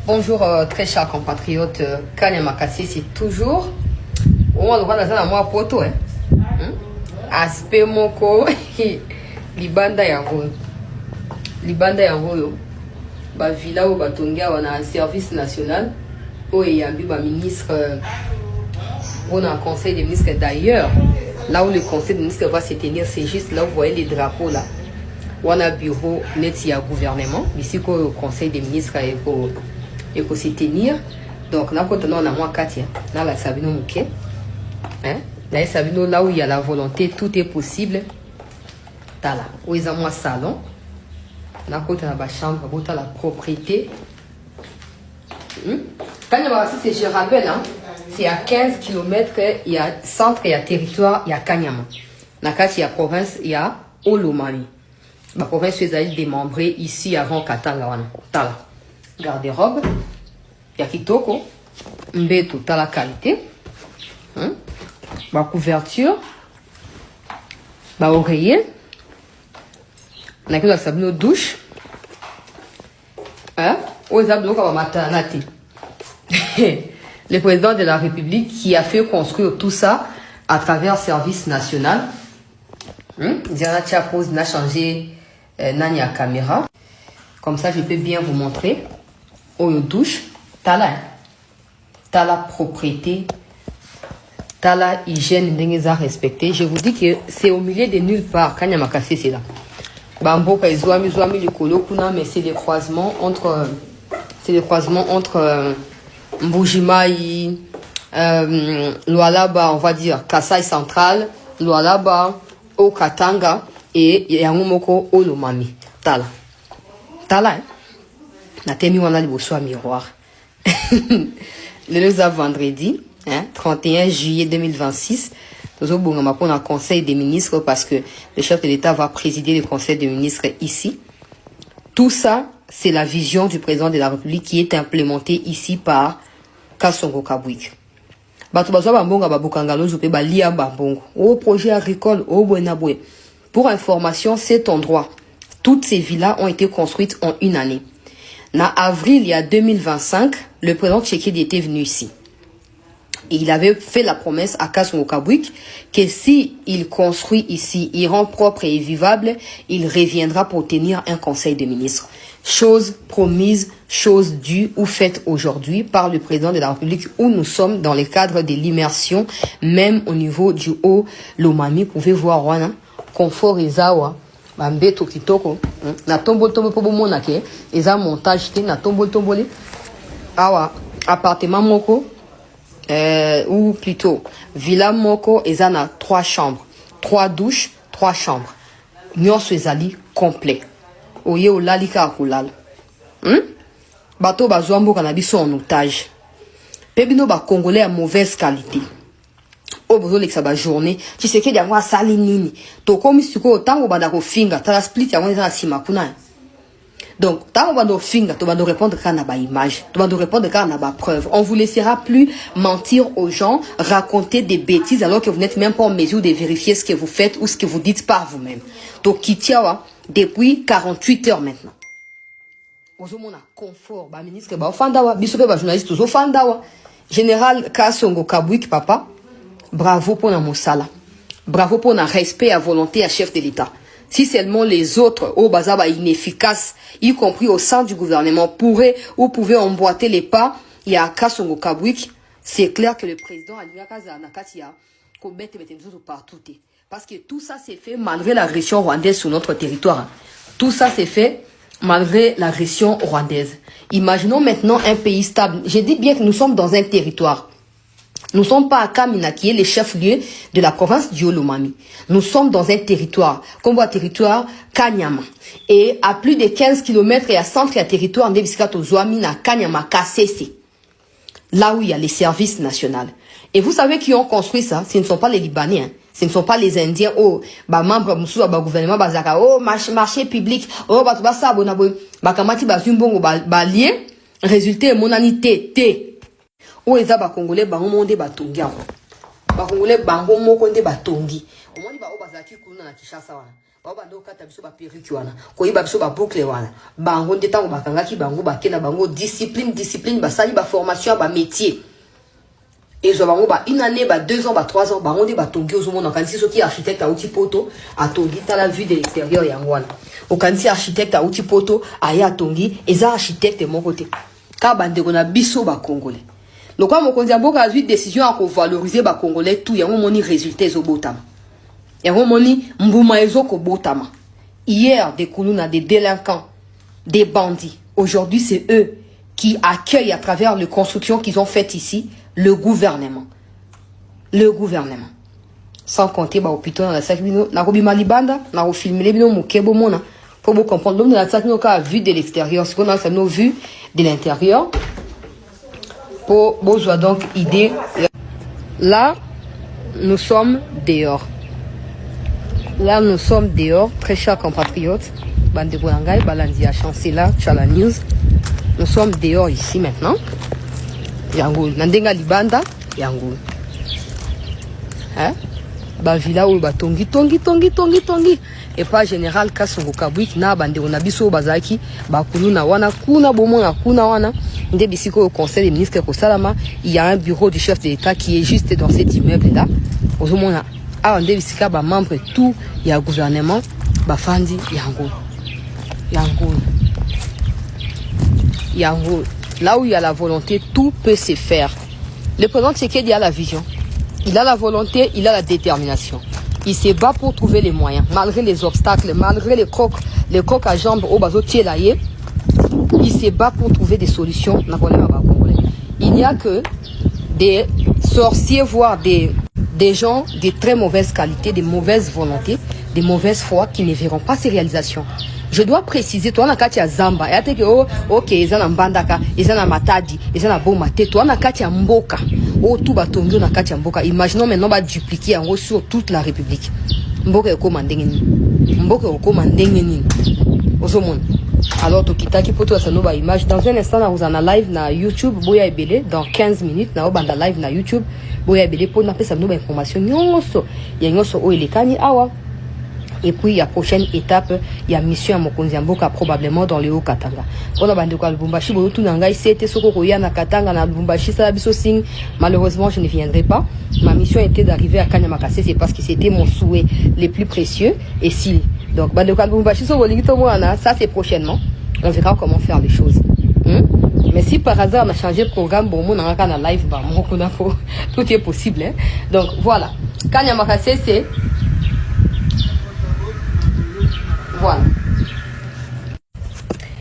Bonjour très chers compatriotes, Kanyama Kassi, c'est toujours on va dans un mois poto hein. Aspect moko libanda yango yo ba villa ou ba tonga on a un service national où il y a un ministre on a un conseil des ministres d'ailleurs là où le conseil des ministres va se tenir c'est juste là où vous voyez les drapeaux là on a bureau net il y a gouvernement ici au conseil des ministres et pour se tenir donc là quand on a moins 4 là la Sabino Mouké hein là Sabino là où il y a la volonté tout est possible t'as là où ils ont moins salon là quand on a la chambre quand on a la propriété quand c'est je rappelle hein c'est à 15 km il y a centre il y a territoire il y a Kanyama dans il y a province il y a Olomami ma province est allée démembrer ici avant Katanga wana t'as là garde-robe ya kitoko mbeto ta la qualité ma couverture ma oreiller na kilo sabino douche aux abdos comme maternité le président de la République qui a fait construire tout ça à travers service national Diana Tia pose n'a changé nani à caméra comme ça je peux bien vous montrer où douche t'as la propriété t'as la hygiène d'engeza respecté je vous dis que c'est au milieu de nulle part quand Kanyama Kassi c'est là bambo ka izwami le kolo kuna mais c'est les croisements entre Mbujimai Lualaba on va dire Kasai central Lualaba au Katanga et Yangumoko Olomami t'as là na temi wana liboso à miroir le vendredi 31 juillet 2026 nous avons pour un conseil des ministres parce que le chef de l'État va présider le conseil des ministres ici. Tout ça c'est la vision du président de la République qui est implémentée ici par Kasongo Kabwik. Bato bazwa bambonga babukangalo jope ba lia bambongo au projet agricole au Buenabwe. Pour information, cet endroit toutes ces villas ont été construites en une année. En avril, il y a 2025, le président Tshisekedi était venu ici. Et il avait fait la promesse à Kasongo Kabwik que si il construit ici, il rend propre et vivable, il reviendra pour tenir un conseil de ministres. Chose promise, chose due ou faite aujourd'hui par le président de la République où nous sommes dans le cadre de l'immersion, même au niveau du haut Lomami. Vous pouvez voir, voilà, confort Izawa. Bambeto kitoko na tombo po bomona ke eza montage te na tombo le awa appartement moko ou plutôt villa moko eza na 3 chambres 3 douches 3 chambres nyonso ezali complet oye olalika kulala bato bazwa mboka na biso en otage pe bino ba congolais à mauvaise qualité au besoin de sa journée tu sais que y a moi sali nini to comme si ko tango banda ko finga ta split ya mwana sima kuna donc tango banda finga to banda répondre kana ba image to banda répondre kana ba preuve on vous laissera plus mentir aux gens raconter des bêtises alors que vous n'êtes même pas en mesure de vérifier ce que vous faites ou ce que vous dites par vous-même donc kitiawa depuis 48 heures maintenant ozomona confort ba ministre ba ofandawa biso pe ba journaliste zo fandawa général Kasongo Kabwik papa. Bravo pour la Moussala. Bravo pour le respect à volonté à chef de l'État. Si seulement les autres, au bazaba inefficaces, y compris au sein du gouvernement, pouvaient emboîter les pas, il y a Kasongo Kabwik, c'est clair que le président Alingakaza Nakatia commet partout. Parce que tout ça s'est fait malgré l'agression rwandaise sur notre territoire. Tout ça s'est fait malgré l'agression rwandaise. Imaginons maintenant un pays stable. Je dis bien que nous sommes dans un territoire. Nous ne sommes pas à Kamina, qui est le chef-lieu de la province du Olomami. Nous sommes dans un territoire, comme voit territoire Kanyama. Et à plus de 15 km et à centre et à territoire Ndebisikato Zouamina Kanyama Kasese. Là où il y a les services nationaux. Et vous savez qui ont construit ça? Ce ne sont pas les Libanais, hein. Ce ne sont pas les Indiens. Oh, bah, membres, bah, gouvernement, bah, zaka, oh, marché public, oh, bah, bah, ça, bah, bah, kamati, bah, zumbongo, bah, lié. Résultat, monanité, té. O eza ba congolais bango monde batongi ba congolais bango moko nde batongi omoni ba o bazaki kuna na Kinshasa wana bando kata biso ba perruque wana koyiba biso ba boucle wana bango ndetango bakangaki bango bakena bango discipline basali ba formation ba métier et zo bango ba une année ba 2 ans ba 3 ans bango nde batongi ozomona kanisi soki architecte a uti poto atongi tala vue de l'extérieur yango wana okanisi architecte a uti poto aya atongi eza architecte moko te ka bandeko na biso ba congolais lokwa mokonzi ya mboka azwi décision à valoriser ba congolais tout yango moni résultat ezobotama yango moni mbuma ezoko botama hier des kuluna des délinquants des bandits aujourd'hui c'est eux qui accueillent à travers les constructions qu'ils ont faites ici le gouvernement sans compter ba hôpital na la sakino na kobi malibanda na ko filmer bino mokebo mona pour vous comprendre l'homme de la sakino ka vue de l'extérieur ce qu'on a ça nos vues de l'intérieur pour besoin donc idée là nous sommes dehors très chers compatriotes bandeko ngai balandi ya chancela chala news nous sommes dehors ici maintenant yango nandenga libanda yango hein ba villa ou ba tongi et pas général Kasongo Kabwik na bandeko na biso bazaki ba kuluna wana kuna bomona kuna wana nde bisiko au conseil des ministres ko salama il y a un bureau du chef de l'État qui est juste dans cet immeuble là ozomona a nde bisika ba membre tout il y a gouvernement ba fandi yango là où il y a la volonté tout peut se faire. Le président Tshisekedi a la vision, il a la volonté, il a la détermination. Il se bat pour trouver les moyens, malgré les obstacles, malgré les coques à jambes au bateau Tielaye. Il se bat pour trouver des solutions. Il n'y a que des sorciers, voire des gens de très mauvaise qualité, de mauvaise volonté, de mauvaise foi qui ne verront pas ces réalisations. Je dois préciser, toi, on a katia zamba, et que ok, ils ont mbandaka, ils ont matadi, ils ont bomate, toi, on a katia mboka, oh, tout batongi, on a katia mboka. Imaginons maintenant, va dupliquer en gros sur toute la République. Mboka yoko mandengeni. Ozomon. Alors, Tokita qui poto sa nova image. Dans un instant, nous en a live na YouTube, Boya Ebele, dans 15 minutes, na obanda live na YouTube, Boya Ebele, pour n'a pas sa nova information. Nyonso, yanyoso o elekani awa. Et puis, il y a prochaine étape, il y a mission à Mokonzi Mboka probablement dans le Haut-Katanga. Pour la bande de Lubumbashi, tout n'angai, c'était Soko na Katanga, na Lubumbashi, ça a signe. Malheureusement, je ne viendrai pas. Ma mission était d'arriver à Kanyamakase, c'est parce que c'était mon souhait le plus précieux. Et si, donc, bande de Lubumbashi, ça c'est prochainement. On verra comment faire les choses. Mais si par hasard on a changé de programme, bon, on a un live, tout est possible. Hein? Donc, voilà. Kanyamakase, c'est. Voilà.